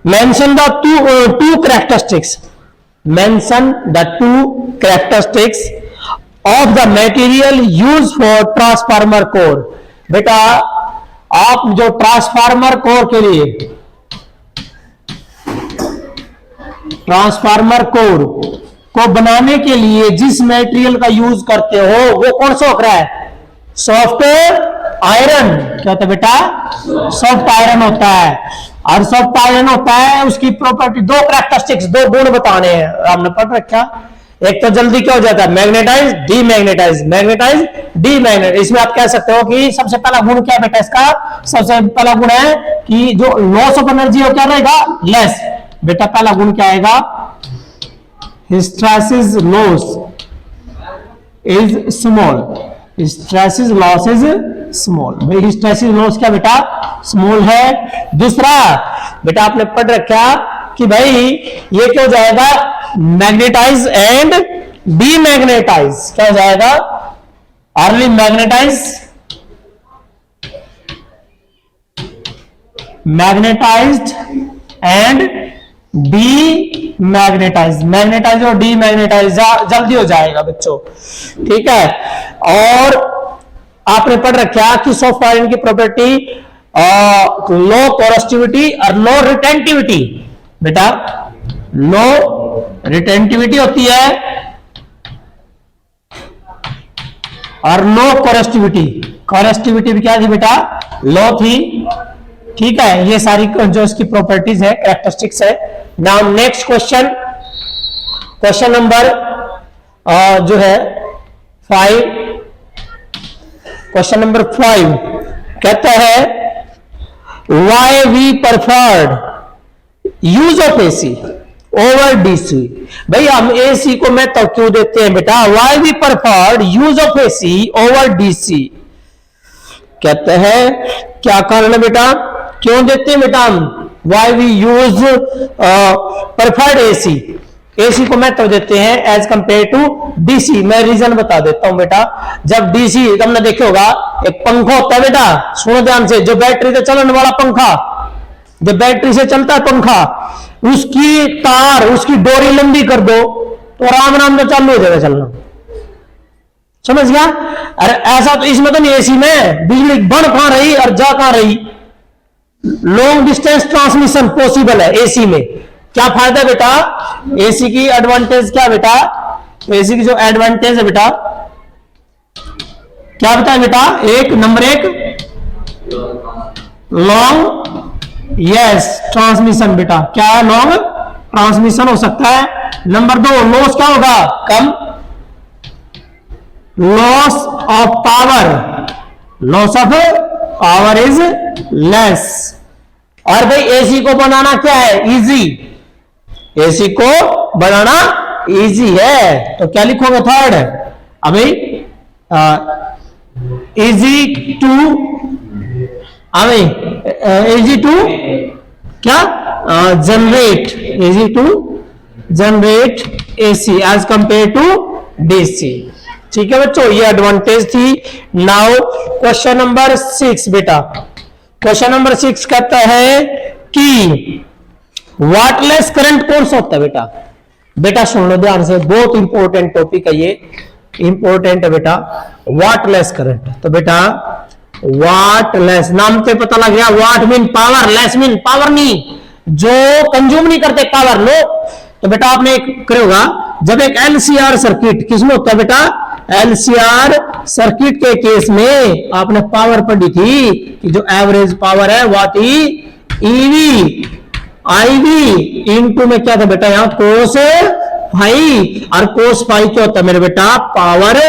mention the two characteristics. Mention the two characteristics of the material used for transformer core. बेटा आप जो transformer core के लिए, transformer core को बनाने के लिए जिस मटेरियल का यूज करते हो वो कौन सा होता है? Soft iron. क्या होता है बेटा? सॉफ्ट आयरन होता है। और सॉफ्ट आयरन होता है, उसकी प्रॉपर्टी, दो कैरेक्टरिस्टिक्स, दो गुण बताने हैं, आपने पढ़ रखा। एक तो जल्दी क्या हो जाता है? Magnetise, demagnetise, magnetise, demagnetise. इसमें आप कह सकते हो कि सबसे पहला गुण क्या है बेटा इसका? सबसे पहला गुण है कि जो लॉस ऑफ एनर्जी हो क्या रहेगा? लेस। बेटा पहला गुण क्या आएगा? Hysteresis loss is small. Hysteresis loss is small. भाई हिस्टैरिसीस लॉस क्या बेटा? स्मॉल है। दूसरा बेटा आपने पढ़ रखा कि भाई ये क्या हो जाएगा? Magnetise and demagnetise. क्या हो जाएगा? Early magnetise, magnetised and demagnetise. Magnetise और डीमैग्नेटाइज जल्दी हो जाएगा बच्चों, ठीक है। और आपने पढ़ रखा कि सॉफ्ट आयरन की प्रॉपर्टी लो पोरोसिटी और लो रिटेंटिविटी। बेटा लो रिटेंटिविटी होती है और लो पोरोसिटी। पोरोसिटी भी क्या थी बेटा? लो थी, ठीक है। ये सारी जो इसकी प्रॉपर्टीज है, कैरेक्टरिस्टिक्स है। Now next question, question number जो है 5, क्वेश्चन नंबर 5 कहता है why we preferred use of AC over DC. भाई हम एसी को महत्व क्यों देते हैं बेटा? Why we preferred use of AC over DC. कहते हैं क्या कारण है बेटा? क्यों देते हैं बेटा हम? Why we use preferred AC, AC को महत्व देते हैं एज कंपेयर टू डीसी। मैं रीजन बता देता हूं बेटा। जब डीसी तुमने देखे होगा, एक पंखा होता है बेटा, सुनो ध्यान से, जो बैटरी से चलने वाला पंखा, जो बैटरी से चलता है पंखा, उसकी तार, उसकी डोरी लंबी कर दो तो आराम आराम से चालू हो जाएगा चलना। समझ गया? अरे ऐसा तो इसमें तो नहीं, एसी में बिजली बन कहां रही और जा कहां रही। लॉन्ग डिस्टेंस ट्रांसमिशन पॉसिबल है एसी में। क्या फायदा बेटा? एसी की एडवांटेज क्या बेटा? एसी की जो एडवांटेज है बेटा, क्या बताए बेटा? एक नंबर एक लॉन्ग, यस, ट्रांसमिशन बेटा। क्या है? लॉन्ग ट्रांसमिशन हो सकता है। नंबर 2 लॉस क्या होगा? कम। Loss of power, loss of power is less. और भाई एसी को बनाना क्या है? इजी। एसी को बनाना इजी है, तो क्या लिखोगे? थर्ड। अभी इजी टू, अभी इजी टू क्या? Generate, easy to generate AC as compare to DC. ठीक है बच्चों, ये एडवांटेज थी। नाउ क्वेश्चन नंबर 6 बेटा। क्वेश्चन नंबर 6 कहता है कि वाटलेस करंट कौन सा होता है बेटा? बेटा सुन लो ध्यान से, बहुत इंपॉर्टेंट टॉपिक है ये, इंपॉर्टेंट है बेटा। वाटलेस करंट, तो बेटा वाटलेस नाम से पता लग गया। What mean power, less mean power नहीं, जो कंज्यूम नहीं करते पावर। लो तो बेटा आपने एक करेगा, जब एक एलसीआर सर्किट किसमें होता है बेटा? एलसीआर सर्किट के केस में आपने पावर पढ़ी थी कि जो एवरेज पावर है व्हाट ईवी आईवी इनटू में क्या था बेटा? यहां कोस फाई, और कोस फाई क्या होता है मेरे बेटा? Power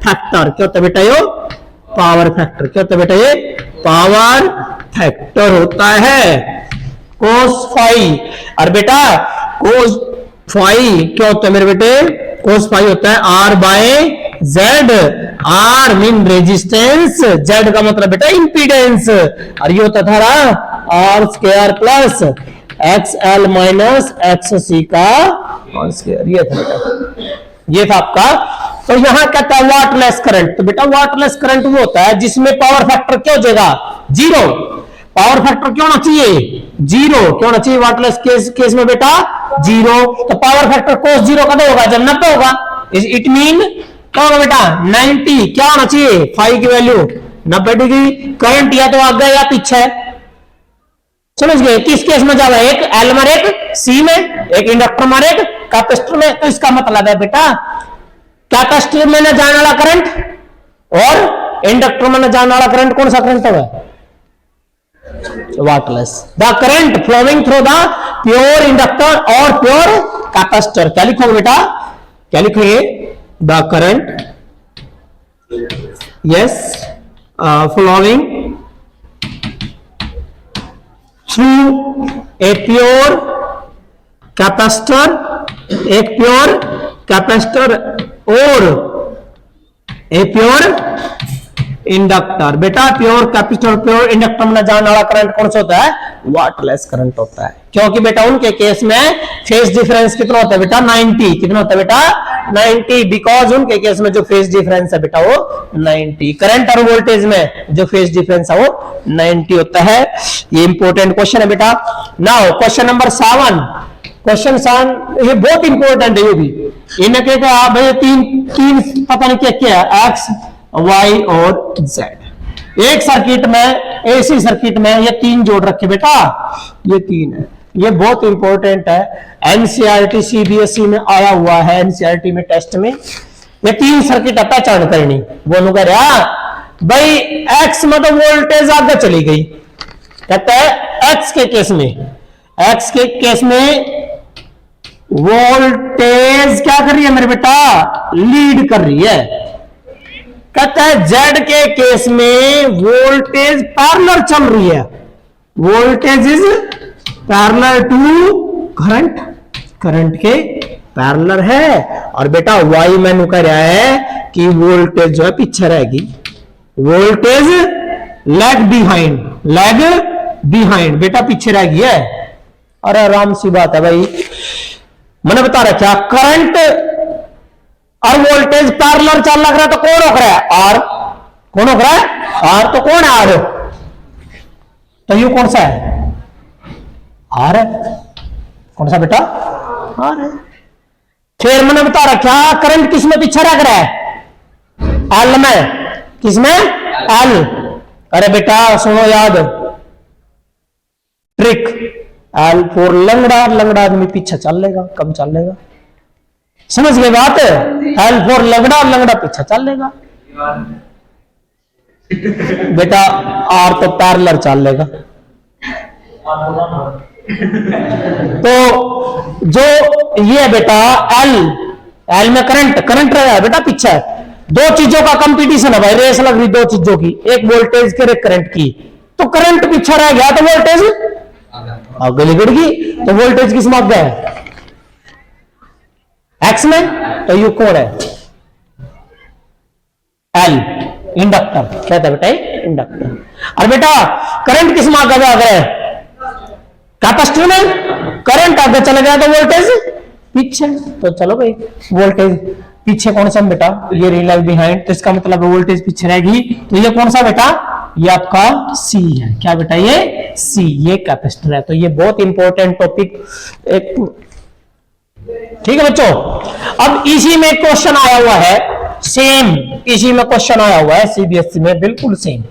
factor. क्या होता है बेटा? यो पावर फैक्टर। क्या होता है बेटा? ये पावर फैक्टर होता है कोस फाई। और बेटा कोस फाई क्या होता है मेरे बेटे? कोस फाई होता है R by Z. R mean resistance, Z का मतलब बेटा इंपीडेंस, और ये होता था R square plus X L minus X C का होल स्क्वायर। ये था बेटा, ये था आपका। तो यहां कहता है वाटलेस करंट। तो बेटा वाटलेस करंट वो होता है जिसमें पावर फैक्टर क्या हो जाएगा? जीरो। पावर फैक्टर क्या होना चाहिए? जीरो, क्यों होना चाहिए वाटलेस केस में बेटा जीरो। तो पावर फैक्टर cos जीरो का तो होगा जब 90 होगा, इट मीन क्या होगा बेटा 90, क्या होना चाहिए फाई की वैल्यू 90 डिग्री। करंट या तो आगे या पीछे है, समझ गए। किस केस में जाएगा, एक एल में एक सी में, एक इंडक्टर में एक कैपेसिटर में। तो इसका मतलब है बेटा कैपेसिटर में न जाने वाला करंट और इंडक्टर में न जाने वाला करंट कौन सा करंट होगा, wattless. The current flowing through the pure inductor और प्योर कैपेसिटर, क्या लिखोगे बेटा, क्या लिखोगे, the current is flowing through a pure capacitor, एक प्योर कैपेसिटर और ए प्योर इंडक्टर। बेटा प्योर कैपेसिटर प्योर इंडक्टर में जाने वाला करंट कौन सा होता है, वाटलेस करंट होता है। क्योंकि बेटा उनके केस में फेज डिफरेंस कितना होता है बेटा 90, कितना होता है बेटा 90, बिकॉज उनके केस में जो फेज डिफरेंस है बेटा वो 90, करंट और वोल्टेज में जो फेज डिफरेंस है वो 90 होता है। ये इंपॉर्टेंट क्वेश्चन है बेटा। नाउ क्वेश्चन नंबर 7, क्वेश्चन 7 ये बहुत इंपॉर्टेंट है, ये भी इन्हें कहते हैं भाई तीन पता नहीं क्या क्या है, एक्स वाई और जेड। एक सर्किट में एसी सर्किट में ये तीन जोड़ रखे बेटा, ये तीन है, ये बहुत इंपॉर्टेंट है, एनसीईआरटी सीबीएसई में आया हुआ है, एनसीईआरटी में टेस्ट में ये तीन सर्किट पहचान करनी। वो कह रहा भाई एक्स में तो वोल्टेज आगे चली गई, कहता है एक्स के केस में वोल्टेज क्या कर रही है मेरे बेटा, लीड कर रही है। कहता है जेड के केस में वोल्टेज पैरेलल चल रही है, voltage is parallel to current, current के पैरेलल है। और बेटा वाई मैंने कह रहा है कि वोल्टेज जो है पीछे रहेगी, वोल्टेज लैग बिहाइंड बेटा पीछे रहेगी है। अरे आराम सी बात है भाई, मैंने बता रखा करंट और वोल्टेज पैरेलल चल लग रहा है तो कौन रोक रहा है, आर। कौन रोक रहा है, आर। तो कौन है आर, तो यू कौन सा है, आर है। कौन सा बेटा, आर है। फिर मैंने बता रखा करंट किस में पीछे रख रहा है, एल में, किस में, एल। अरे बेटा सुनो याद ट्रिक, एल फॉर लंगड़ा, लंगड़ा आदमी पीछे चल लेगा, कम चल लेगा, समझ गए बात। एल फॉर लंगड़ा, लंगड़ा पीछे चल लेगा। बेटा आर तो पैरेलल चल लेगा। तो जो ये बेटा एल में करंट रहा है बेटा पीछे। दो चीजों का कंपटीशन है भाई, रेस लग रही दो चीजों की, एक वोल्टेज की एक करंट की। तो करंट पीछे रह गया तो वोल्टेज आगे निकल गई। तो वोल्टेज किस में आगे है, एक्स में। तो यू कौन है, एल, इंडक्टर कहते हैं बेटा इंडक्टर। और बेटा करंट किस में आगे आ गया, कैपेसिटर में। करंट आगे चला गया तो वोल्टेज पीछे। तो चलो भाई वोल्टेज पीछे कौन सा बेटा, ये रियल बिहाइंड, तो इसका मतलब वोल्टेज पीछे रहेगी। तो ये कौन सा बेटा, ये आपका सी है। क्या बेटा, ये सी, ये कैपेसिटर है। तो ये बहुत इंपॉर्टेंट टॉपिक एक, ठीक है बच्चों। अब इसी में क्वेश्चन आया हुआ है, सेम इसी में क्वेश्चन आया हुआ है सीबीएसई में, बिल्कुल सेम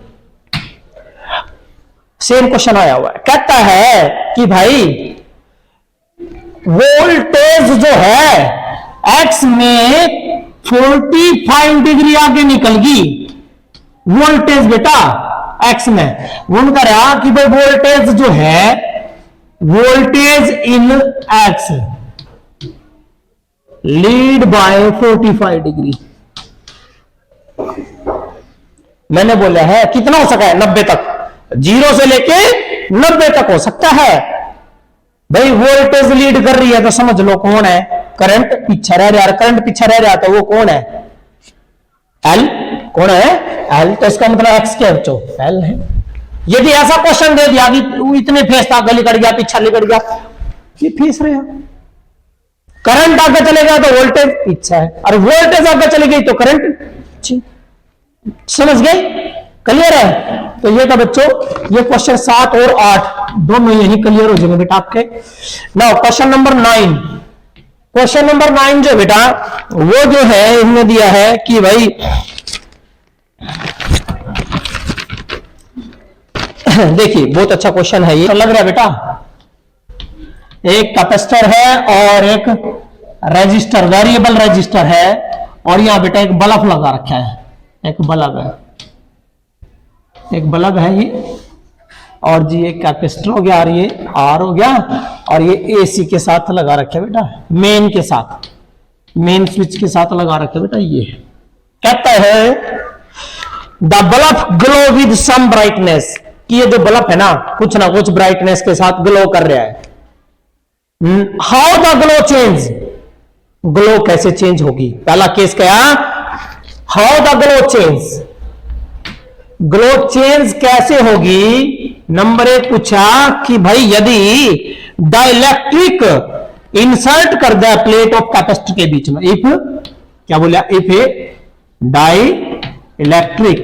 क्वेश्चन आया हुआ है। कहता है कि भाई वोल्टेज जो है एक्स में 45 डिग्री आगे निकल गई, वोल्टेज बेटा एक्स में। वो कह रहा कि भाई वोल्टेज जो है, voltage in x lead by 45 degree. मैंने बोला है कितना हो सका है, 90 तक, 0 से लेके 90 तक हो सकता है। भाई वोल्टेज लीड कर रही है तो समझ लो कौन है, करंट पीछे रह रहा है। करंट पीछे रह रहा तो वो कौन है, एल। कौन है, एल। तो इसका मतलब एक्स क्या बच्चों, एल है। यदि ऐसा क्वेश्चन दे दिया कि इतने फेस था, आगे निकल गया, पीछे निकल गया, ये फेस रहे, करंट आगे चलेगा तो वोल्टेज पीछे है, और वोल्टेज आगे चली गई तो करंट। समझ गए, क्लियर है। तो ये था बच्चों ये क्वेश्चन 7 और 8 दोनों यही क्लियर हो जाएंगे बेटा आपके। Now question number 9। Question number 9 जो बेटा वो जो है इन्होंने दिया है कि भाई देखिए बहुत अच्छा क्वेश्चन है ये, तो लग रहा है बेटा एक कैपेसिटर है और एक रेजिस्टर, वेरिएबल रेजिस्टर है, और यहां बेटा एक बल्ब लगा रखा है, एक बल्ब है, एक बल्ब है ये, और जी एक कैपेसिटर हो गया और ये आर हो गया, और ये एसी के साथ लगा रखा है बेटा, मेन के साथ, मेन स्विच के साथ लगा रखा है बेटा। ये कहता है the bulb glow with some brightness, कि ये जो बल्ब है ना कुछ ब्राइटनेस के साथ ग्लो कर रहा है। How the glow change, glow कैसे चेंज होगी? पहला केस क्या, how the glow change, glow change कैसे होगी? नंबर 1 पूछा कि भाई यदि डाइलेक्ट्रिक इंसर्ट कर दिया प्लेट ऑफ कैपेसिटर के बीच में, इफ क्या बोला, if a dielectric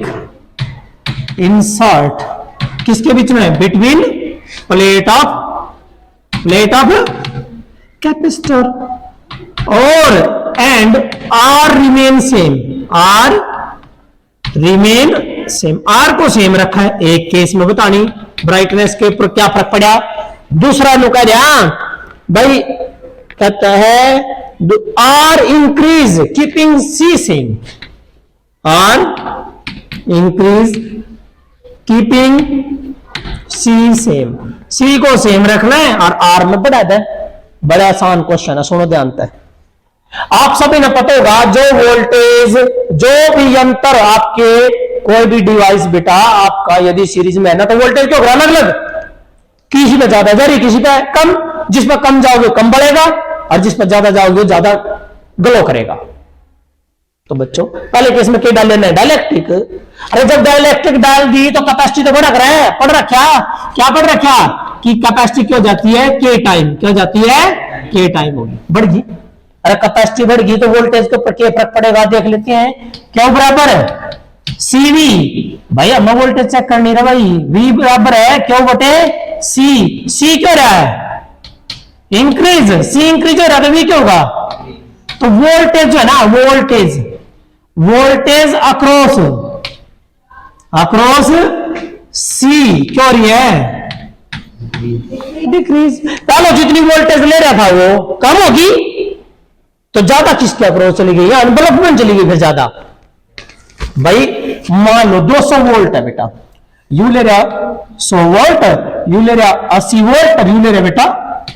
insert किसके बीच में, बिटवीन प्लेट ऑफ कैपेसिटर और and R remain same, R remain same, R को सेम रखा है, एक केस में बतानी ब्राइटनेस के ऊपर क्या फर्क पड़ा। दूसरा नुका ध्यान भाई कहता है R increase keeping C same, R increase keeping C same, C को सेम रखना है और आर में बढ़ा दे। बड़ा आसान क्वेश्चन है, सुनो ध्यान से। आप सभी ने पता होगा जो वोल्टेज, जो भी यंत्र आपके कोई भी डिवाइस बेटा आपका यदि सीरीज में है ना, तो वोल्टेज क्यों अलग अलग, किसी पे ज्यादा जा रही किसी पे कम, जिस पर कम जाओगे कम बढ़ेगा और जिस पर ज्यादा जाओगे ज्यादा ग्लो करेगा। तो बच्चों पहले केस में क्या डाल लेना है, डाइलेक्ट्रिक। अरे जब डाइलेक्ट्रिक डाल दी तो कैपेसिटी तो बढ़ रहा है, पढ़ रखा, क्या पढ़ रखा कि कैपेसिटी क्यों जाती है, के टाइम, क्या जाती है, के टाइम होगी, बढ़ गई। अरे कैपेसिटी बढ़ गई तो वोल्टेज के ऊपर क्या फर्क पड़ेगा, देख लेते हैं। क्यों बराबर है सीवी, भाई हमें वोल्टेज चेक कर नहीं रहा भाई, वी बराबर है क्यों बटे सी, सी क्यों रहा है इंक्रीज, सी इंक्रीज हो रहा है तो वी क्यों होगा, तो वोल्टेज जो है ना, वोल्टेज अक्रॉस सी क्यों हो रही है, डिक्रीज। पहले जितनी वोल्टेज ले रहा था वो कम होगी तो ज्यादा किसके अक्रॉस चली गई, अनबल्बमेंट चली गई फिर ज्यादा। भाई मान लो 200 वोल्ट है बेटा, यू ले रहा 100 वोल्ट, यू ले रहा 80 वोल्ट और यू ले रहा बेटा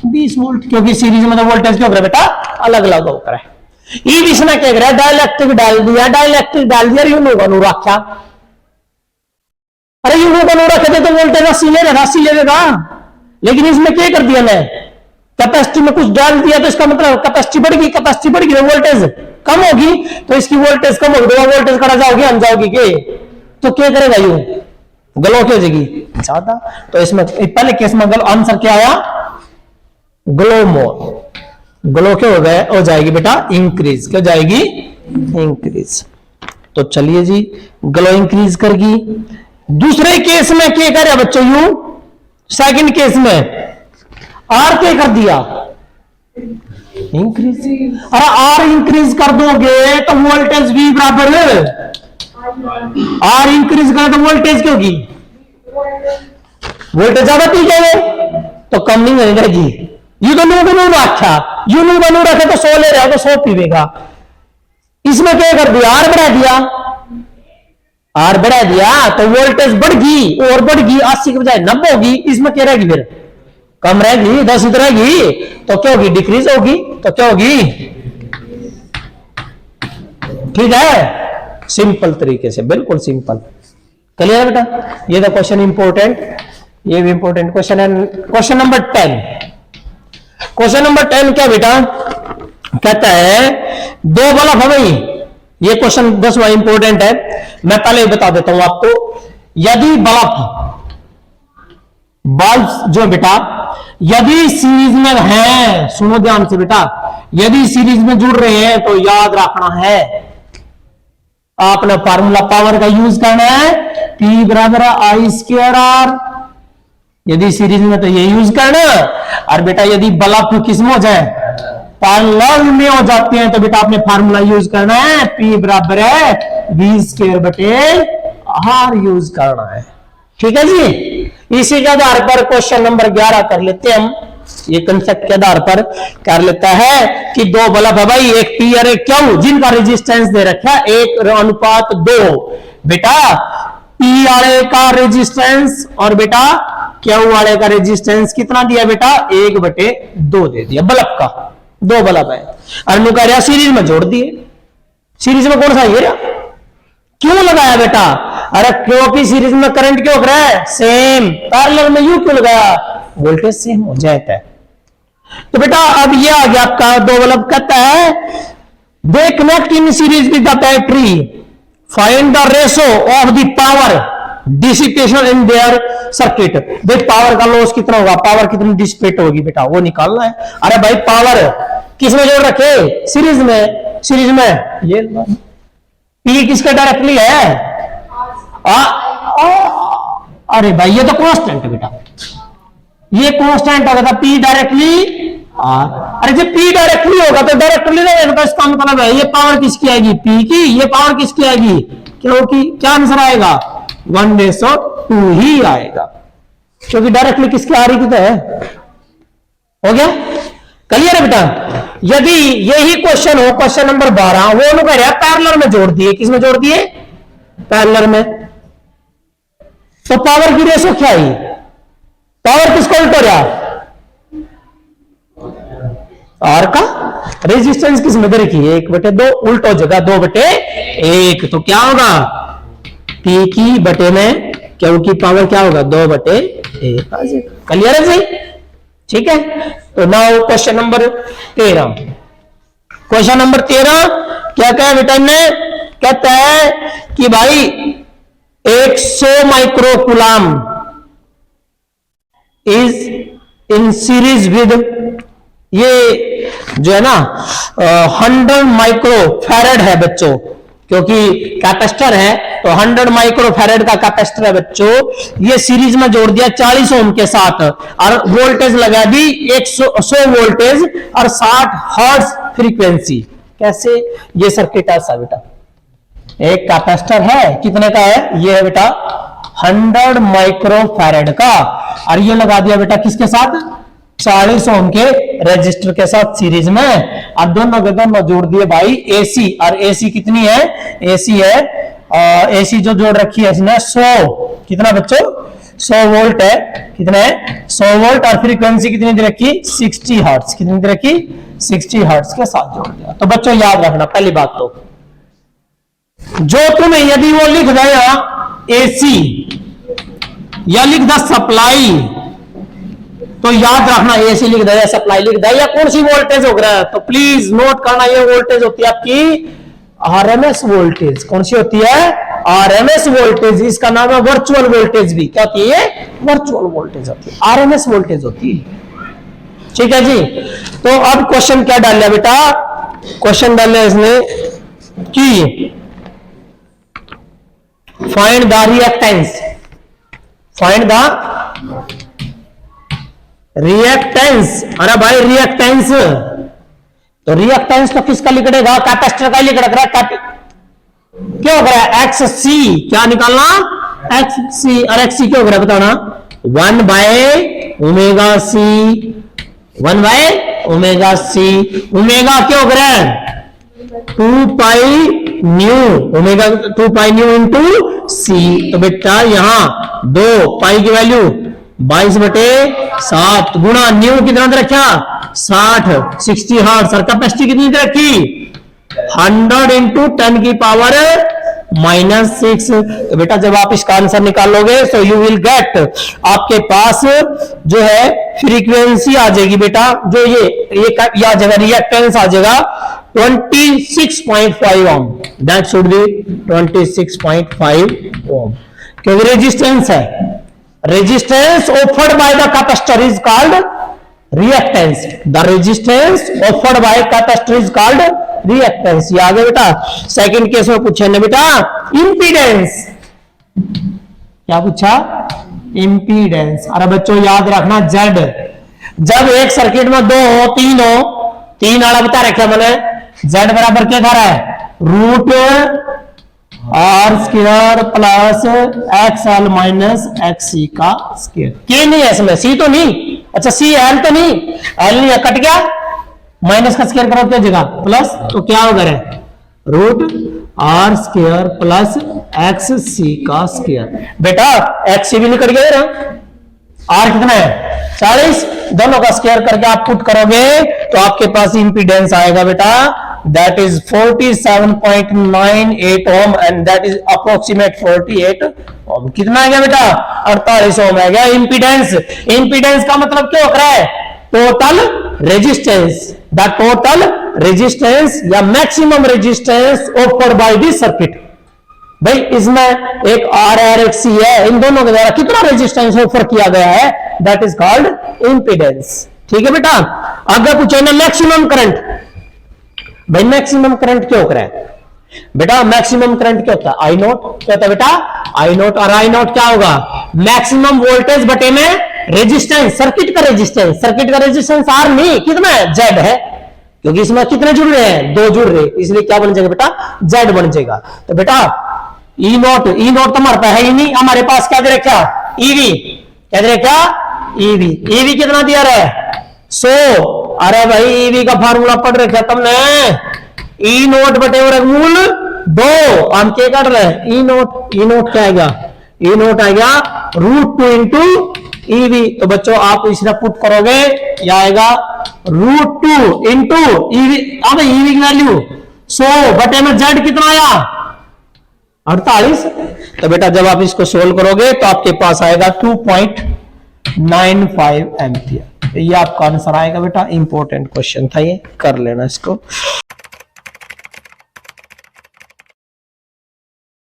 20 वोल्ट, क्योंकि सीरीज में तो वोल्टेज क्यों बेटा अलग अलग होकर है। ई इसने क्या करा, डाइलेक्ट्रिक डाल दिया, डाइलेक्ट्रिक डाल दिया, यूनो का नू रखा। अरे यूनो का नू रखे तो वोल्टेज 80 ले रहा, 80 ले लेगा, लेकिन इसमें क्या कर दिया मैं, कैपेसिटी में कुछ डाल दिया तो इसका मतलब कैपेसिटी बढ़ गई, कैपेसिटी बढ़ गई वोल्टेज कम होगी, तो इसकी वोल्टेज कम होगी, वोल्टेज कड़ा जाओगी हम जाओगी के, तो क्या करेगा यू, ग्लो क्या हो जाएगी ज्यादा। तो इसमें पहले केस में आंसर क्या आया, ग्लो मोर, ग्लो क्या हो गया, हो जाएगी बेटा इंक्रीज, क्या जाएगी इंक्रीज। तो चलिए जी ग्लो इंक्रीज करेगी। दूसरे केस में क्या करे बच्चों, यू सेकंड केस में आर क्या कर दिया इंक्रीज। अरे आर इंक्रीज कर दोगे तो वोल्टेज वी बराबर, आर इंक्रीज कर तो वोल्टेज क्या होगी, वोल्टेज ज्यादा पी जाएगा तो कम नहीं हो जाएगी। यू तो नू रखा, यू नू रखे तो 100 ले रहा तो 100 पीवेगा। इसमें क्या कर दिया, आर बढ़ा दिया, आर बढ़ा दिया तो वोल्टेज बढ़ गई और बढ़ गई, 80 के बजाय 90 होगी, इसमें क्या रहेगी फिर कम रहेगी, 10 रहेगी, तो क्या होगी डिक्रीज होगी, तो क्या होगी, ठीक है, सिंपल तरीके से, बिल्कुल सिंपल। क्लियर है बेटा, ये तो क्वेश्चन इंपॉर्टेंट, ये भी इंपॉर्टेंट क्वेश्चन है। क्वेश्चन नंबर 10, क्वेश्चन नंबर 10 क्या बेटा कहता है, दो बल्ब है भाई, ये क्वेश्चन 10वां इंपॉर्टेंट है, मैं पहले ही बता देता हूं आपको। यदि बल्ब जो बेटा यदि सीरीज में है, सुनो ध्यान से बेटा, यदि सीरीज में जुड़ रहे हैं तो याद रखना है आपने फार्मूला पावर का यूज करना है, P बराबर I स्क्वायर R, यदि सीरीज में तो ये यूज करना, और बेटा यदि बल्ब किस में हो जाए, पैरेलल में हो जाते हैं, तो बेटा आपने फार्मूला यूज करना है, P बराबर है V² बटे R यूज करना है। ठीक है जी। इसी के आधार पर क्वेश्चन नंबर 11 कर लेते हैं हम। ये कंसेप्ट के आधार पर कर लेता है कि दो बल्ब है भाई, एक P और एक Q, जिनका रेजिस्टेंस दे रखा है 1:2। बेटा P वाले का रेजिस्टेंस और बेटा Q वाले का रेजिस्टेंस कितना दिया बेटा, 1/2 दे दिया बल्ब का। दो बल्ब है और नु कह रहा सीरीज में जोड़ दिए। सीरीज में कौन सा ये रहा, क्यों लगाया बेटा, अरे क्योंकि सीरीज में करंट क्यों हो रहा है सेम, पैरेलल में यू क्यों लगाया, वोल्टेज सेम हो जाता है। तो बेटा अब ये आ गया आपका दो बल्ब, कहता है they connect in series with the battery, find the ratio of the power dissipation in their circuit. भाई पावर का लॉस कितना होगा, पावर कितनी डिसिपेट होगी बेटा वो निकालना है। अरे भाई पावर किसमें जोड़ रखे, सीरीज में। सीरीज में ये P किसका डायरेक्टली है, अरे भाई ये तो कांस्टेंट है बेटा, ये कांस्टेंट होगा था P डायरेक्टली R। अरे जब P डायरेक्टली होगा तो डायरेक्टली नहीं, तो इसका मतलब है ये पावर किसकी आएगी, P की, ये पावर किसकी आएगी, क्योंकि क्या आंसर आएगा 1:2 ही आएगा, क्योंकि डायरेक्टली किसकी आ रही थी तो है। हो गया क्लियर है बेटा। यदि यही क्वेश्चन हो क्वेश्चन नंबर 12, वो लोग कह रहे हैं पैरेलल में जोड़ दिए, किसमें जोड़ दिए, पैरेलल में, तो पावर की रेशो क्या है, पावर किसको उल्ट हो रहा, आर का रेजिस्टेंस किसमें दे रखी है 1/2, उल्ट हो जाएगा 2/1, तो क्या होगा P की बटे में Q की पावर क्या होगा 2/1 आ जाएगा। क्लियर है जी, ठीक है। तो now question number 13। Question number 13 क्या कहा बेटा ने, कहता है कि भाई 100 microcoulomb is in series with, ये जो है ना 100 माइक्रोफैरेड है बच्चों, क्योंकि कैपेसिटर है तो 100 माइक्रोफैरेड का कैपेसिटर है बच्चों, ये सीरीज में जोड़ दिया 40 ओम के साथ, और वोल्टेज लगा दी 100 वोल्टेज और 60 हर्ट्ज फ्रीक्वेंसी। कैसे, ये सर्किट ऐसा बेटा, एक कैपेसिटर है कितने का है, ये है बेटा 100 माइक्रोफैरेड का, और ये लगा दिया बेटा किसके साथ 40 ओम के रेजिस्टर के साथ सीरीज में, और दोनों के दोनों जोड़ दिए भाई एसी, और एसी कितनी है, एसी है एसी जो जोड़ रखी है इसने 100, कितना बच्चों 100 वोल्ट है, कितना है 100 वोल्ट, और फ्रीक्वेंसी कितनी दे रखी 60 हर्ट्ज, कितनी दे रखी 60 हर्ट्ज के साथ जोड़ दिया। तो बच्चों याद रखना पहली बात तो, जो तुम्हें यदि वो लिख दिया एसी या लिख द सप्लाई, तो याद रखना एसी लिख दिया सप्लाई लिख दिया या कौन सी वोल्टेज हो रहा है, तो प्लीज नोट करना ये वोल्टेज होती है आपकी आरएमएस वोल्टेज। कौन सी होती है, आरएमएस वोल्टेज, इसका नाम है वर्चुअल वोल्टेज भी, क्या होती है वर्चुअल वोल्टेज होती है, आरएमएस वोल्टेज होती है। ठीक है जी। तो अब क्वेश्चन क्या डाल लिया बेटा, क्वेश्चन डाल लिया इसने कि find the reactance, find the reactance. अरे भाई रिएक्टेंस, तो रिएक्टेंस तो किसका लिख देगा, कैपेसिटर का लिख रखा है, क्या हो गया एक्स सी, क्या निकालना एक्स सी, और एक्स सी क्या हो गया बताना 1/ωc, 1/ωc, ओमेगा क्या हो गया 2π न्यू, ओमेगा 2π न्यू इंटू सी, तो बेटा यहां 2 पाई की वैल्यू 22/7 गुणा न्यू कितना दे रखा 60 हर्ट्ज, और कैपेसिटी कितनी दे रखी 100 इंटू 10 की पावर -6। तो बेटा जब आप इसका आंसर निकालोगे तो यू विल गेट, आपके पास जो है फ्रीक्वेंसी आ जाएगी बेटा, जो ये आ जाएगा रिएक्टेंस आ जाएगा 26.5 ओम, दैट शुड बी 26.5 ओम, क्योंकि रेजिस्टेंस है, resistance offered by the capacitor is called reactance, the resistance offered by capacitor is called reactance। ये आगे बेटा सेकंड केस में पूछा ना बेटा impedance, क्या पूछा इम्पीडेंस। अरे बच्चों याद रखना जेड, जब एक सर्किट में दो हो तीन वाला बता रखा मैंने, जेड बराबर क्या था रहा है, root R square plus X L minus X C का स्क्वायर। के नहीं है इसमें, सी तो नहीं, अच्छा सी एल तो नहीं, एल नहीं है, कट गया, माइनस का स्क्वायर करो क्या जगह प्लस, तो क्या होगा रे, root R square plus X C का स्क्वायर। बेटा एक्स सी भी निकल गया ना, आर कितना है 40, दोनों का स्क्वायर करके आप पुट करोगे तो आपके पास इंपीडेंस आएगा बेटा, that is 47.98 ohm and that is approximate 48 ohm। कितना आ गया बेटा 48 ohm आ गया इंपीडेंस। इंपीडेंस का मतलब क्या होता है, total resistance, the total resistance या maximum resistance offered by the circuit. भाई इसमें एक आर है एक सी है, इन दोनों के द्वारा कितना रेजिस्टेंस ऑफर किया गया है, दैट इज कॉल्ड इंपीडेंस। ठीक है बेटा, आगे पूछे ना मैक्सिमम करंट। भाई मैक्सिमम करंट क्या होता है बेटा, मैक्सिमम करंट क्या होता है, आई नोट क्या होता है बेटा, आई नोट। और आई नोट क्या होगा, मैक्सिमम वोल्टेज बटे में रेजिस्टेंस, सर्किट का रेजिस्टेंस, सर्किट का रेजिस्टेंस आर नहीं, कितना है जेड है, क्योंकि इसमें कितने जुड़ रहे हैं, दो जुड़ रहे, इसलिए क्या बन जाएगा बेटा, जेड बन जाएगा। तो बेटा ई नोट तो हमारे पास है ही नहीं, हमारे पास क्या दे रखा, ईवी, क्या दे रखा, ईवी। ईवी कितना दिया रहा है 100। अरे भाई ईवी का फार्मूला पढ़ रखा तुमने, ई नोट बटे वर्गमूल 2, हम क्या कर रहे हैं, ई नोट क्या आएगा, ई नोट आएगा √2 इंटू ईवी। तो बच्चों आप इसमें पुट करोगे, यह आएगा √2 इंटू ईवी। अब ईवी की वैल्यू 100 बटे में जेड कितना आया 48। तो बेटा जब आप इसको सोल्व करोगे तो आपके पास आएगा 2.95 एम्पियर। ये आपका आंसर आएगा बेटा, इंपॉर्टेंट क्वेश्चन था ये, कर लेना इसको।